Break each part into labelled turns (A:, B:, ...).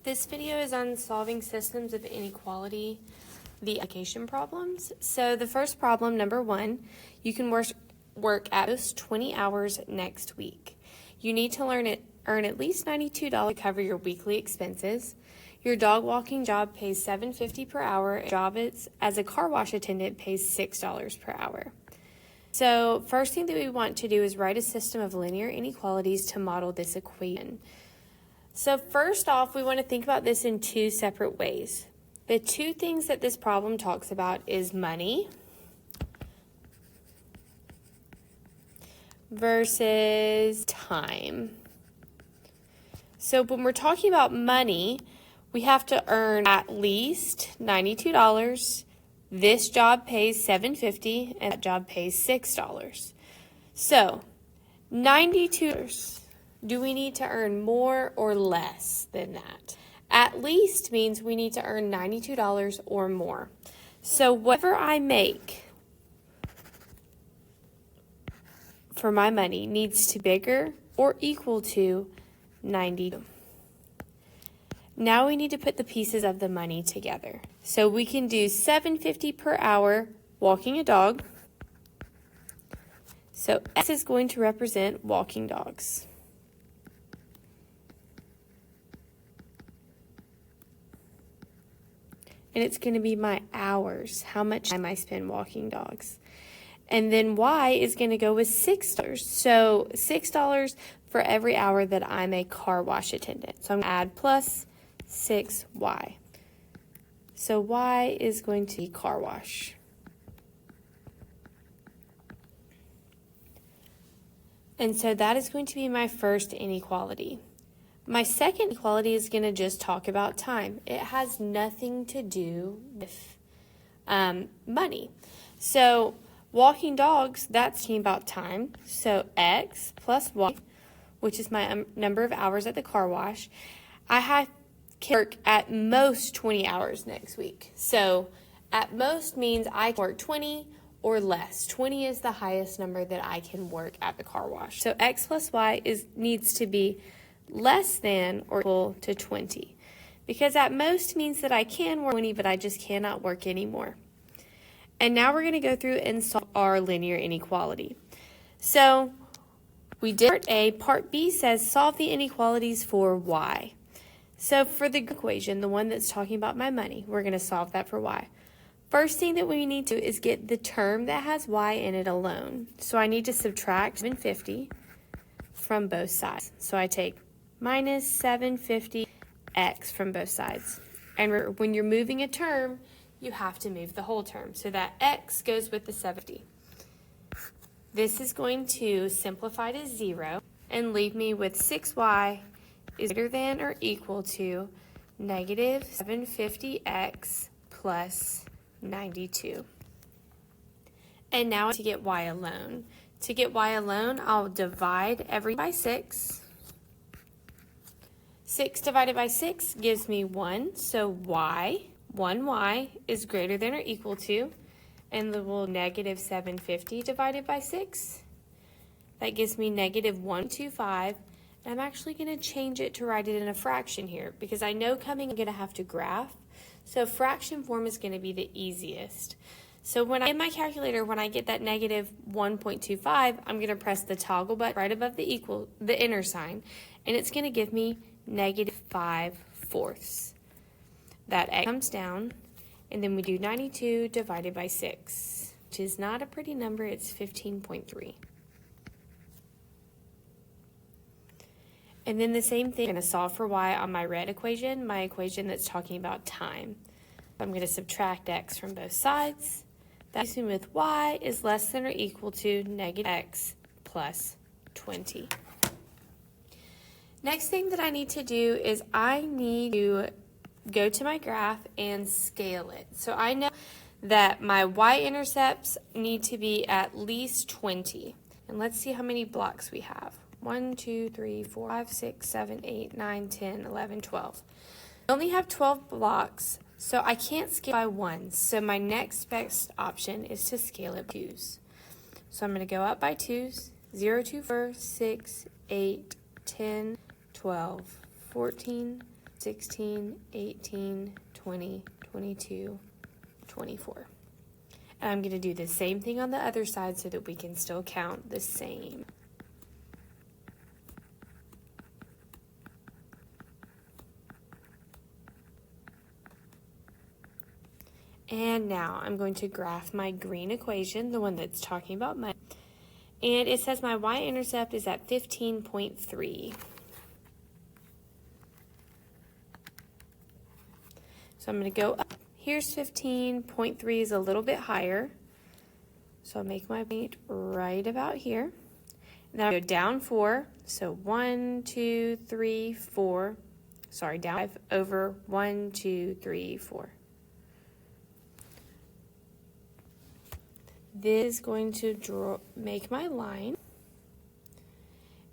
A: This video is on solving systems of inequality, the application problems. So the first problem, number 1, you can work at most 20 hours next week. You need to earn at least $92 to cover your weekly expenses. Your dog walking job pays $7.50 per hour. And job as a car wash attendant pays $6 per hour. So first thing that we want to do is write a system of linear inequalities to model this equation. So first off, we want to think about this in two separate ways. The two things that this problem talks about is money versus time. So when we're talking about money, we have to earn at least $92. This job pays $7.50 and that job pays $6. So $92. Do we need to earn more or less than that? At least means we need to earn $92 or more. So whatever I make for my money needs to be bigger or equal to 92. Now we need to put the pieces of the money together. So we can do $7.50 per hour walking a dog. So X is going to represent walking dogs. And it's going to be my hours, how much time I spend walking dogs. And then Y is going to go with $6. So $6 for every hour that I'm a car wash attendant. So I'm going to add plus 6Y. So Y is going to be car wash. And so that is going to be my first inequality. My second inequality is going to just talk about time. It has nothing to do with money. So walking dogs, that's talking about time. So X plus Y, which is my number of hours at the car wash. I can work at most 20 hours next week. So at most means I can work 20 or less. 20 is the highest number that I can work at the car wash. So X plus Y needs to be less than or equal to 20. Because at most means that I can work 20, but I just cannot work anymore. And now we're going to go through and solve our linear inequality. So we did part A. Part B says solve the inequalities for Y. So for the equation, the one that's talking about my money, we're going to solve that for Y. First thing that we need to do is get the term that has Y in it alone. So I need to subtract 750 from both sides. So I take minus 750x from both sides. And when you're moving a term, you have to move the whole term. So that x goes with the 750. This is going to simplify to 0 and leave me with 6y is greater than or equal to negative 750x plus 92. And now to get y alone. To get y alone, I'll divide everything by 6. 6 divided by 6 gives me 1, so 1y is greater than or equal to, and we'll negative 750 divided by 6. That gives me negative 125, and I'm actually going to change it to write it in a fraction here, because I know I'm going to have to graph, so fraction form is going to be the easiest. So in my calculator, when I get that negative 1.25, I'm going to press the toggle button right above the inner sign, and it's going to give me negative 5/4. That x comes down, and then we do 92 divided by 6, which is not a pretty number, it's 15.3. And then the same thing, I'm going to solve for y on my red equation, my equation that's talking about time. I'm going to subtract x from both sides. That leaves me with y is less than or equal to negative x plus 20. Next thing that I need to do is I need to go to my graph and scale it. So I know that my y-intercepts need to be at least 20. And let's see how many blocks we have. 1, 2, 3, 4, 5, 6, 7, 8, 9, 10, 11, 12. I only have 12 blocks, so I can't scale by ones. So my next best option is to scale it by twos. So I'm going to go up by twos. 0, 2, 4, 6, 8, 10, 12, 14, 16, 18, 20, 22, 24. And I'm going to do the same thing on the other side so that we can still count the same. And now I'm going to graph my green equation, the one that's talking about money. And it says my y-intercept is at 15.3. So I'm going to go up. Here's 15.3 is a little bit higher. So I'll make my point right about here. And then I'll go down 4. So 1, 2, 3, 4. Sorry, down 5 over 1, 2, 3, 4. This is going to make my line.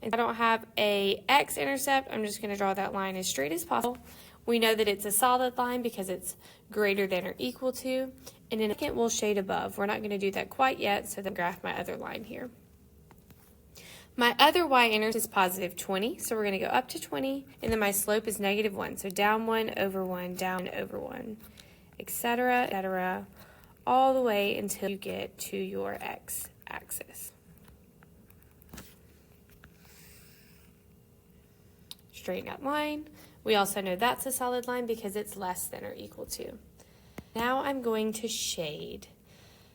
A: And if I don't have a x-intercept, I'm just going to draw that line as straight as possible. We know that it's a solid line because it's greater than or equal to. And in a second, we'll shade above. We're not going to do that quite yet, so then graph my other line here. My other y-intercept is positive 20, so we're going to go up to 20. And then my slope is negative 1, so down 1 over 1, down over 1, etc., all the way until you get to your x-axis. Straighten out line. We also know that's a solid line because it's less than or equal to. Now I'm going to shade.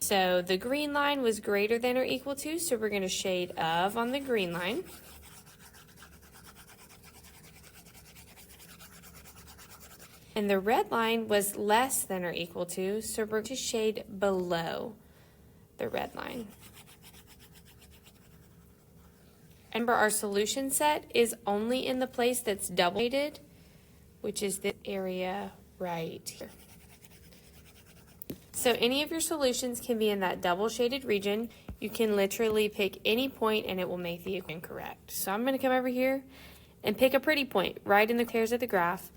A: So the green line was greater than or equal to, so we're going to shade of on the green line. And the red line was less than or equal to, so we're going to shade below the red line. And remember, our solution set is only in the place that's double shaded, which is this area right here. So any of your solutions can be in that double shaded region. You can literally pick any point and it will make the equation correct. So I'm going to come over here and pick a pretty point right in the crosshairs of the graph,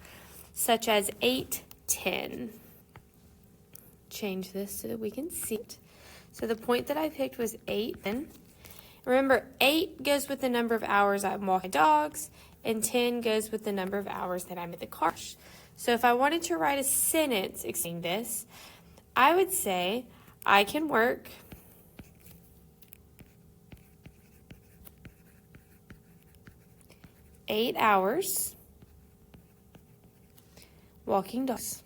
A: such as 8, 10. Change this so that we can see it. So the point that I picked was 8, 10. Remember, 8 goes with the number of hours I'm walking my dogs, and 10 goes with the number of hours that I'm at the car wash. So if I wanted to write a sentence explaining this, I would say I can work 8 hours walking dogs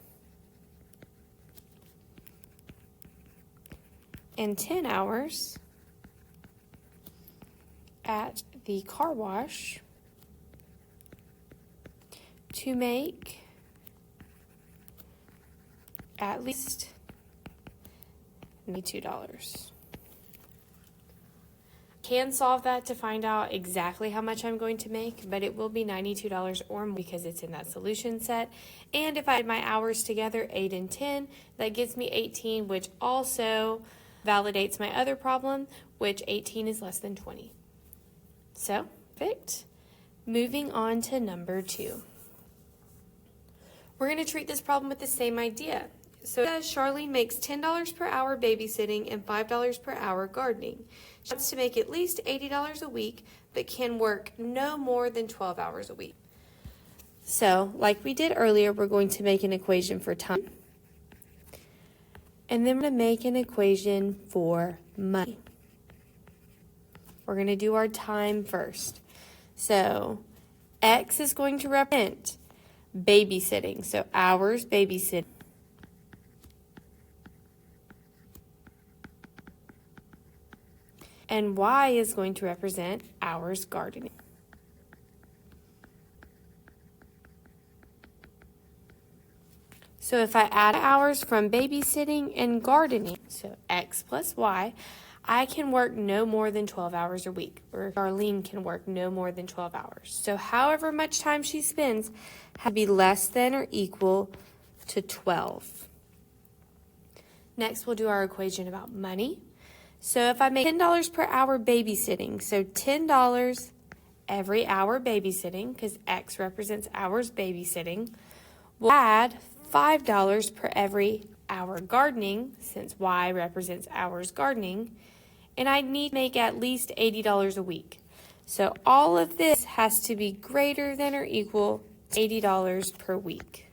A: and 10 hours at the car wash to make at least $92. Can solve that to find out exactly how much I'm going to make, but it will be $92 or more because it's in that solution set. And if I add my hours together, 8 and 10, that gives me 18, which also validates my other problem, which 18 is less than 20. So, perfect. Moving on to number 2. We're going to treat this problem with the same idea. So it says Charlene makes $10 per hour babysitting and $5 per hour gardening. She wants to make at least $80 a week, but can work no more than 12 hours a week. So, like we did earlier, we're going to make an equation for time. And then we're going to make an equation for money. We're going to do our time first. So, X is going to represent babysitting. So, hours babysitting. And Y is going to represent hours gardening. So if I add hours from babysitting and gardening, so X plus Y, I can work no more than 12 hours a week, or Arlene can work no more than 12 hours. So however much time she spends has to be less than or equal to 12. Next, we'll do our equation about money. So if I make $10 per hour babysitting, so $10 every hour babysitting, because X represents hours babysitting, we'll add $5 per every hour gardening, since Y represents hours gardening, and I need to make at least $80 a week. So all of this has to be greater than or equal $80 per week.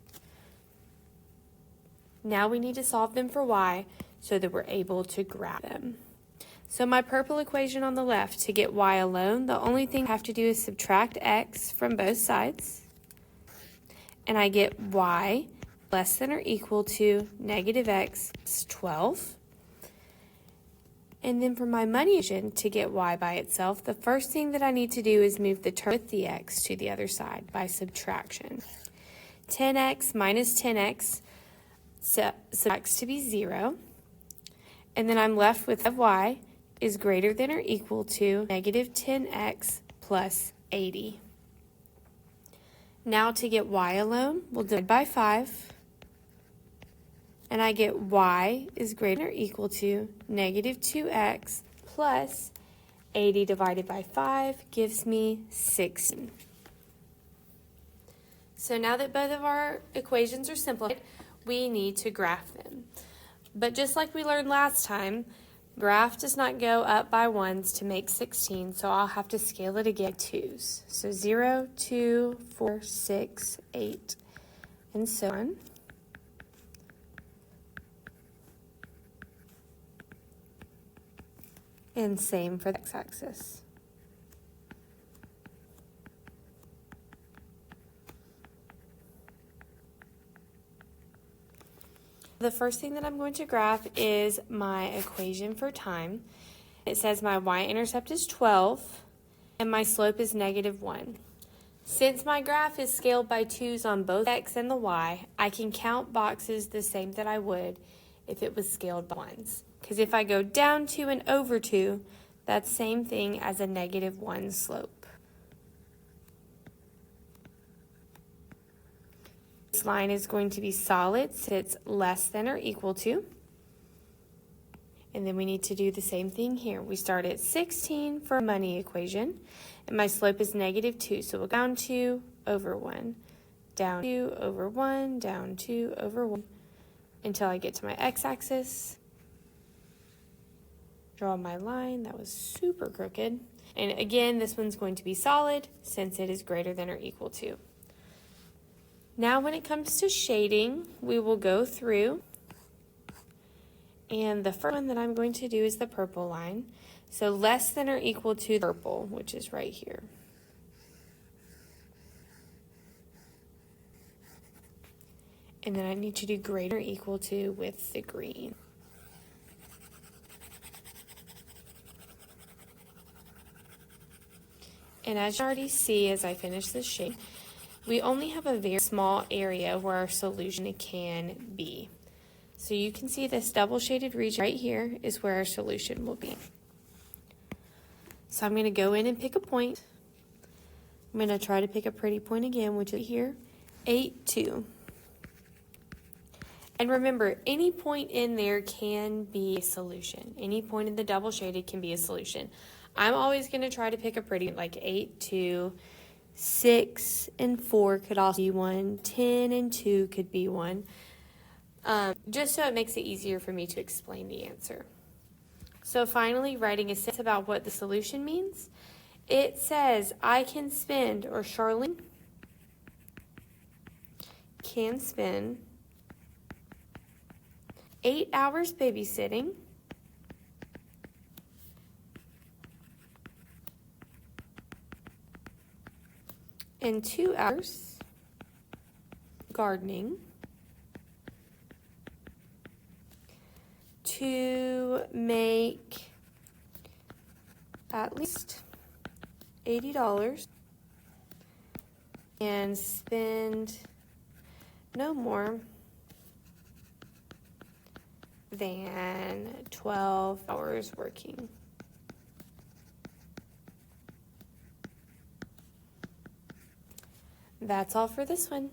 A: Now we need to solve them for y so that we're able to graph them. So my purple equation on the left, to get y alone, the only thing I have to do is subtract x from both sides. And I get y less than or equal to negative x is 12. And then for my money equation, to get y by itself, the first thing that I need to do is move the term with the x to the other side by subtraction. 10x minus 10x subtracts to be 0. And then I'm left with y is greater than or equal to negative 10x plus 80. Now to get y alone, we'll divide by 5. And I get y is greater than or equal to negative 2x plus 80 divided by 5 gives me 16. So now that both of our equations are simplified, we need to graph them. But just like we learned last time, graph does not go up by ones to make 16, so I'll have to scale it again by twos. So 0, 2, 4, 6, 8, and so on. And same for the x-axis. The first thing that I'm going to graph is my equation for time. It says my y-intercept is 12 and my slope is negative 1. Since my graph is scaled by 2's on both x and the y, I can count boxes the same that I would if it was scaled by 1's. Because if I go down 2 and over 2, that's the same thing as a negative 1 slope. This line is going to be solid since it's less than or equal to. And then we need to do the same thing here. We start at 16 for a money equation, and my slope is negative 2. So we'll go down 2 over 1, down 2 over 1, down 2 over 1, until I get to my x-axis. Draw my line. That was super crooked. And again, this one's going to be solid since it is greater than or equal to. Now when it comes to shading, we will go through. And the first one that I'm going to do is the purple line. So less than or equal to purple, which is right here. And then I need to do greater or equal to with the green. And as you already see as I finish this shade, we only have a very small area where our solution can be. So you can see this double shaded region right here is where our solution will be. So I'm going to go in and pick a point. I'm going to try to pick a pretty point again, which is here, 8, 2. And remember, any point in there can be a solution. Any point in the double shaded can be a solution. I'm always going to try to pick a pretty, like 8, 2, 6 and 4 could also be one, 10 and 2 could be one, just so it makes it easier for me to explain the answer. So finally, writing a sentence about what the solution means. It says, I can spend, or Charlene can spend 8 hours babysitting, and 2 hours gardening to make at least $80 and spend no more than 12 hours working. That's all for this one.